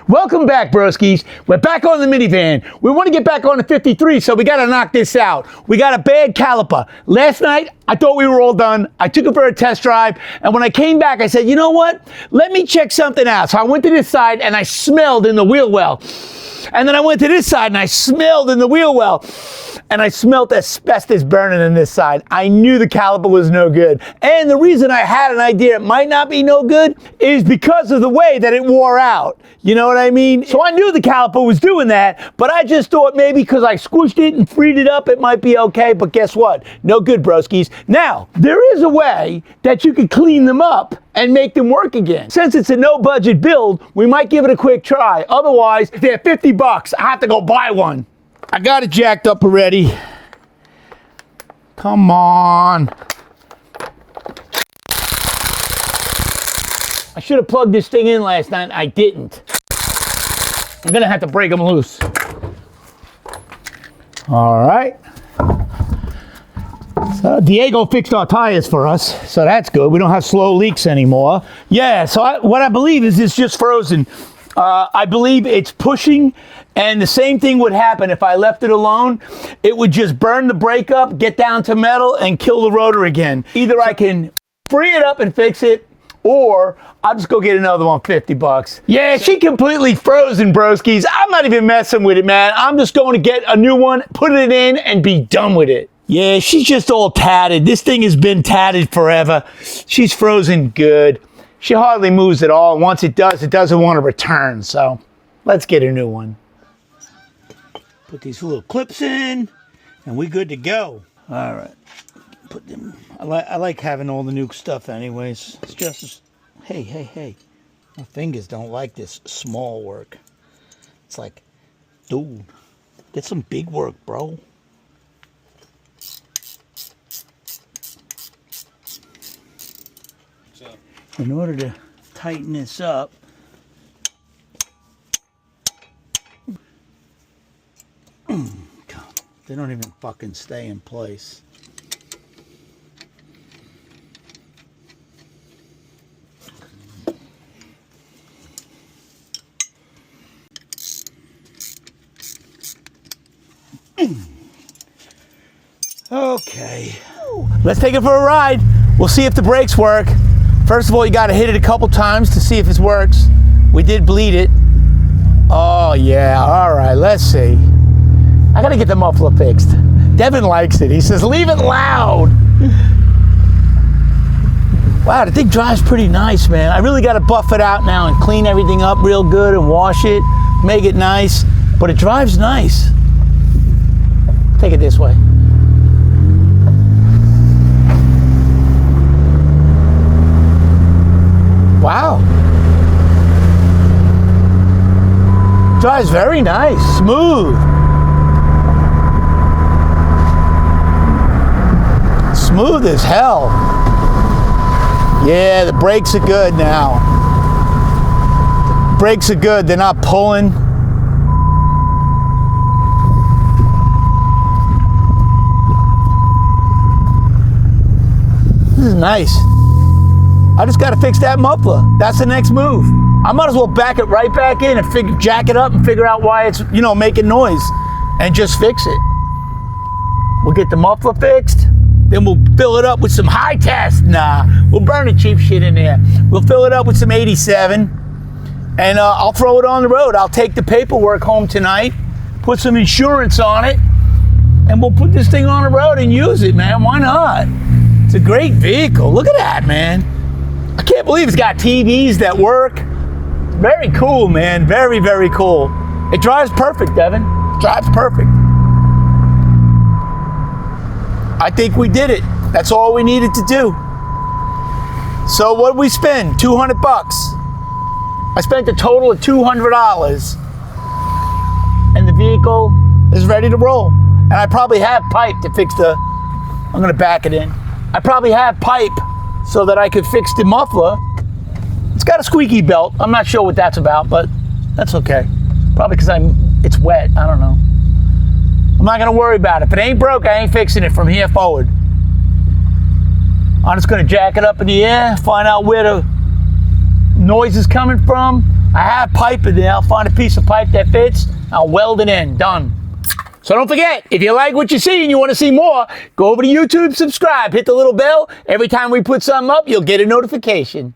Welcome back, broskies. We're back on the minivan. We want to get back on the 53, so we got to knock this out. We got a bad caliper. Last night, I thought we were all done. I took it for a test drive, and when I came back, I said, you know what? Let me check something out. So I went to this side, and I smelled in the wheel well. And then I went to this side, and I smelled in the wheel well. And I smelled asbestos burning in this side. I knew the caliper was no good. And the reason I had an idea it might not be no good is because of the way that it wore out. You know what I mean? So I knew the caliper was doing that, but I just thought maybe because I squished it and freed it up, it might be okay. But guess what? No good, broskies. Now, there is a way that you can clean them up and make them work again. Since it's a no-budget build, we might give it a quick try. Otherwise, if they're $50, I have to go buy one. I got it jacked up already. Come on. I should have plugged this thing in last night. I didn't. I'm gonna have to break them loose. All right. So Diego fixed our tires for us, so that's good. We don't have slow leaks anymore. Yeah, so what I believe is it's just frozen. I believe it's pushing, and the same thing would happen if I left it alone. It would just burn the brake up, get down to metal, and kill the rotor again. Either I can free it up and fix it, or I'll just go get another one, $50. Yeah, she completely frozen, broskies. I'm not even messing with it, man. I'm just going to get a new one, put it in, and be done with it. Yeah, she's just all tatted. This thing has been tatted forever. She's frozen good. She hardly moves at all. Once it does, it doesn't want to return. So let's get a new one. Put these little clips in, and we're good to go. All right. Put them. I like having all the new stuff anyways. It's just, hey. My fingers don't like this small work. It's like, dude, get some big work, bro. In order to tighten this up, they don't even fucking stay in place. Okay, let's take it for a ride. We'll see if the brakes work. First of all, you got to hit it a couple times to see if it works. We did bleed it. Oh, yeah. All right, let's see. I got to get the muffler fixed. Devin likes it. He says, leave it loud. Wow, the thing drives pretty nice, man. I really got to buff it out now and clean everything up real good and wash it, make it nice. But it drives nice. Take it this way. Wow. Drives very nice, smooth. Smooth as hell. Yeah, the brakes are good now. Brakes are good, they're not pulling. This is nice. I just got to fix that muffler. That's the next move. I might as well back it right back in and jack it up and figure out why it's, making noise and just fix it. We'll get the muffler fixed. Then we'll fill it up with some high test. Nah, we'll burn the cheap shit in there. We'll fill it up with some 87 and I'll throw it on the road. I'll take the paperwork home tonight, put some insurance on it, and we'll put this thing on the road and use it, man. Why not? It's a great vehicle. Look at that, man. I can't believe it's got TVs that work. Very cool, man. Very, very cool. It drives perfect, Devin. It drives perfect. I think we did it. That's all we needed to do. So what did we spend? $200. I spent a total of $200. And the vehicle is ready to roll. And I probably have pipe to fix I'm going to back it in. I probably have pipe so that I could fix the muffler. It's got a squeaky belt. I'm not sure what that's about, but that's okay. Probably because it's wet. I don't know. I'm not gonna worry about it. If it ain't broke, I ain't fixing it from here forward. I'm just gonna jack it up in the air, find out where the noise is coming from, I have pipe in there. I'll find a piece of pipe that fits. I'll weld it in. Done. So don't forget, if you like what you see and you want to see more, go over to YouTube, subscribe, hit the little bell. Every time we put something up, you'll get a notification.